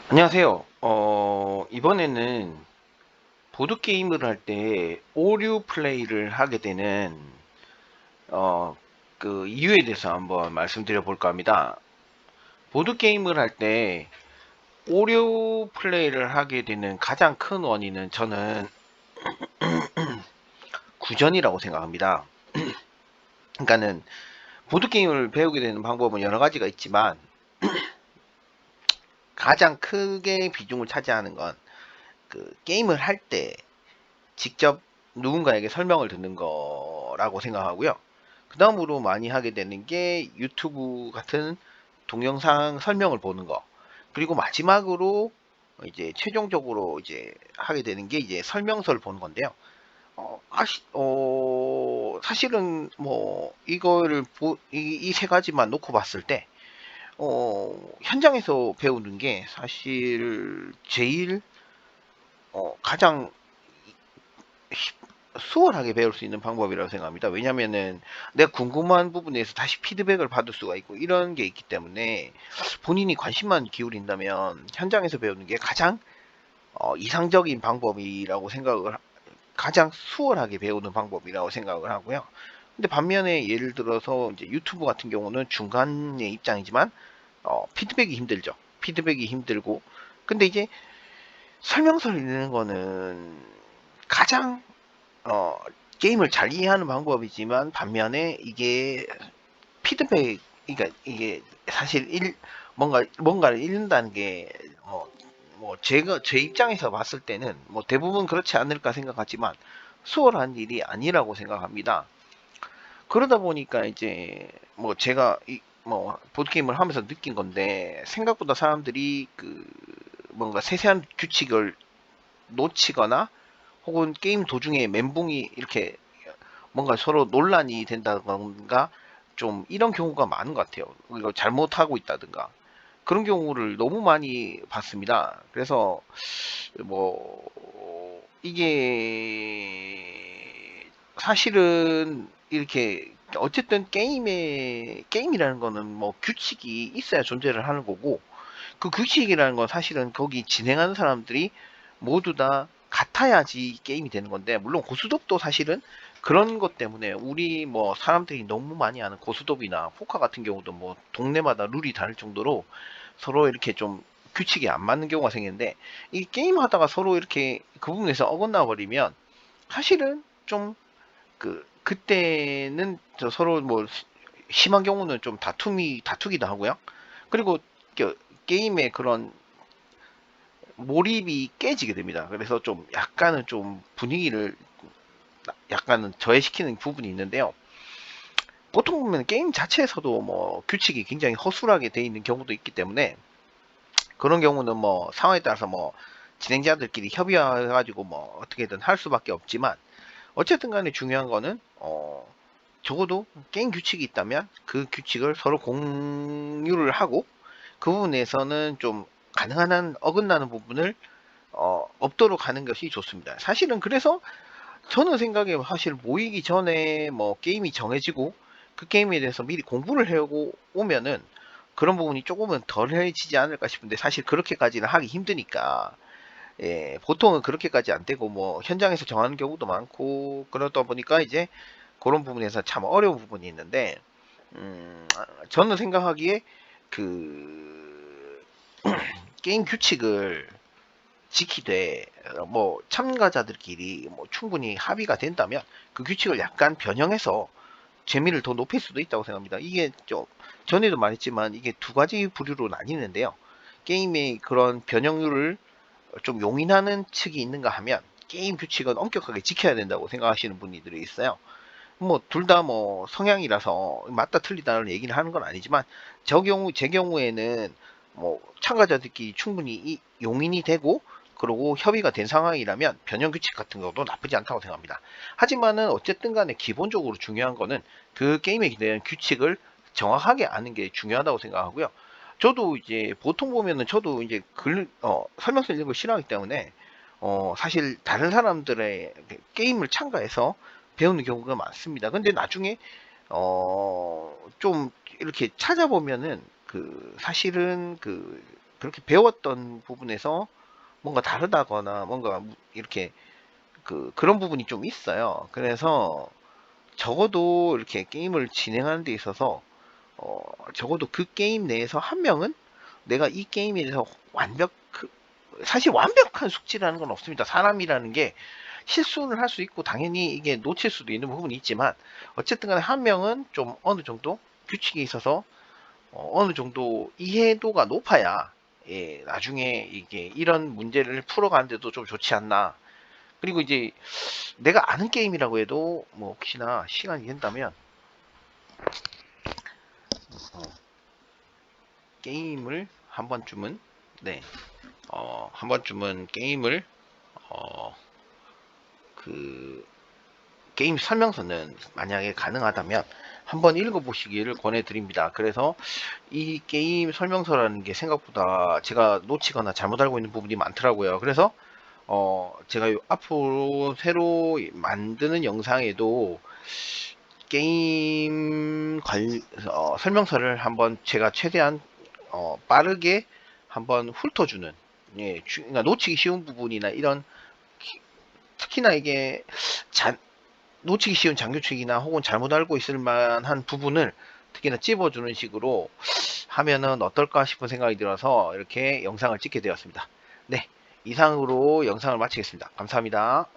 안녕하세요. 이번에는 보드게임을 할 때 오류 플레이를 하게 되는, 어, 그 이유에 대해서 한번 말씀드려 볼까 합니다. 보드게임을 할 때 오류 플레이를 하게 되는 가장 큰 원인은 저는 구전이라고 생각합니다. 그러니까는 보드게임을 배우게 되는 방법은 여러 가지가 있지만 가장 크게 비중을 차지하는 건 그 게임을 할 때 직접 누군가에게 설명을 듣는 거라고 생각하고요. 그 다음으로 많이 하게 되는 게 유튜브 같은 동영상 설명을 보는 거. 그리고 마지막으로 이제 최종적으로 이제 하게 되는 게 이제 설명서를 보는 건데요. 사실은 뭐 이거를 이 세 가지만 놓고 봤을 때 현장에서 배우는 게 사실 제일 가장 수월하게 배울 수 있는 방법이라고 생각합니다. 왜냐면은 내가 궁금한 부분에서 다시 피드백을 받을 수가 있고 이런 게 있기 때문에 본인이 관심만 기울인다면 현장에서 배우는 게 가장 이상적인 방법이라고 가장 수월하게 배우는 방법이라고 생각을 하고요. 근데 반면에 예를 들어서 이제 유튜브 같은 경우는 중간의 입장이지만 피드백이 힘들죠. 피드백이 힘들고 근데 이제 설명서를 읽는 거는 가장 어, 게임을 잘 이해하는 방법이지만 반면에 이게 피드백, 그러니까 이게 사실 뭔가를 읽는다는 게 제가 제 입장에서 봤을 때는 뭐 대부분 그렇지 않을까 생각하지만 수월한 일이 아니라고 생각합니다. 그러다 보니까 이제 뭐 제가 뭐 보드게임을 하면서 느낀 건데 생각보다 사람들이 그 뭔가 세세한 규칙을 놓치거나 혹은 게임 도중에 멘붕이 이렇게 뭔가 서로 논란이 된다던가 좀 이런 경우가 많은 것 같아요. 이거 잘못하고 있다든가 그런 경우를 너무 많이 봤습니다. 그래서 뭐 이게 사실은 이렇게 어쨌든 게임이라는 거는 뭐 규칙이 있어야 존재를 하는 거고 그 규칙이라는 건 사실은 거기 진행하는 사람들이 모두 다 같아야지 게임이 되는 건데 물론 고스톱도 사실은 그런 것 때문에 우리 뭐 사람들이 너무 많이 아는 고스톱이나 포커 같은 경우도 뭐 동네마다 룰이 다를 정도로 서로 이렇게 좀 규칙이 안 맞는 경우가 생기는데 이 게임 하다가 서로 이렇게 그 부분에서 어긋나 버리면 사실은 좀 그때는 저 서로 뭐 심한 경우는 좀 다투기도 하고요. 그리고 게임의 그런 몰입이 깨지게 됩니다. 그래서 좀 약간은 좀 분위기를 약간은 저해시키는 부분이 있는데요. 보통 보면 게임 자체에서도 뭐 규칙이 굉장히 허술하게 돼 있는 경우도 있기 때문에 그런 경우는 뭐 상황에 따라서 뭐 진행자들끼리 협의해가지고 뭐 어떻게든 할 수밖에 없지만 어쨌든 간에 중요한 거는 적어도 게임 규칙이 있다면 그 규칙을 서로 공유를 하고 그 부분에서는 좀 가능한 한 어긋나는 부분을 없도록 하는 것이 좋습니다. 사실은 그래서 저는 생각에 사실 모이기 전에 뭐 게임이 정해지고 그 게임에 대해서 미리 공부를 해오고 오면은 그런 부분이 조금은 덜해지지 않을까 싶은데 사실 그렇게까지는 하기 힘드니까 예, 보통은 그렇게까지 안 되고 뭐 현장에서 정하는 경우도 많고 그러다 보니까 이제 그런 부분에서 참 어려운 부분이 있는데 저는 생각하기에 그 게임 규칙을 지키되 뭐 참가자들끼리 뭐 충분히 합의가 된다면 그 규칙을 약간 변형해서 재미를 더 높일 수도 있다고 생각합니다. 이게 좀 전에도 말했지만 이게 두 가지 부류로 나뉘는데요. 게임의 그런 변형률을 좀 용인하는 측이 있는가 하면 게임 규칙은 엄격하게 지켜야 된다고 생각하시는 분들이 있어요. 뭐 둘 다 뭐 성향이라서 맞다 틀리다는 얘기를 하는 건 아니지만 제 경우에는 뭐 참가자들끼리 충분히 용인이 되고 그리고 협의가 된 상황이라면 변형 규칙 같은 것도 나쁘지 않다고 생각합니다. 하지만은 어쨌든 간에 기본적으로 중요한 거는 그 게임에 대한 규칙을 정확하게 아는 게 중요하다고 생각하고요. 저도 이제 보통 보면은 저도 이제 설명서 읽는 걸 싫어하기 때문에 사실 다른 사람들의 게임을 참가해서 배우는 경우가 많습니다. 근데 나중에 좀 이렇게 찾아보면은 사실은 그렇게 배웠던 부분에서 뭔가 다르다거나 뭔가 이렇게 그런 부분이 좀 있어요. 그래서 적어도 이렇게 게임을 진행하는 데 있어서 적어도 그 게임 내에서 한 명은 내가 이 게임에 대해서 사실 완벽한 숙지라는 건 없습니다. 사람이라는 게 실수를 할 수 있고 당연히 이게 놓칠 수도 있는 부분이 있지만 어쨌든 간에 한 명은 좀 어느 정도 규칙에 있어서 어느 정도 이해도가 높아야 예, 나중에 이게 이런 문제를 풀어가는데도 좀 좋지 않나. 그리고 이제 내가 아는 게임이라고 해도 뭐 혹시나 시간이 된다면 어, 게임을 한 번쯤은 네, 한 번쯤은 게임을 어, 그 게임 설명서는 만약에 가능하다면 한번 읽어보시기를 권해드립니다. 그래서 이 게임 설명서라는 게 생각보다 제가 놓치거나 잘못 알고 있는 부분이 많더라고요. 그래서 제가 앞으로 새로 만드는 영상에도 게임 설명서를 한번 제가 최대한 빠르게 한번 훑어주는 예, 그러니까 놓치기 쉬운 부분이나 이런 특히나 이게 놓치기 쉬운 장규칙이나 혹은 잘못 알고 있을 만한 부분을 특히나 찝어주는 식으로 하면은 어떨까 싶은 생각이 들어서 이렇게 영상을 찍게 되었습니다. 네, 이상으로 영상을 마치겠습니다. 감사합니다.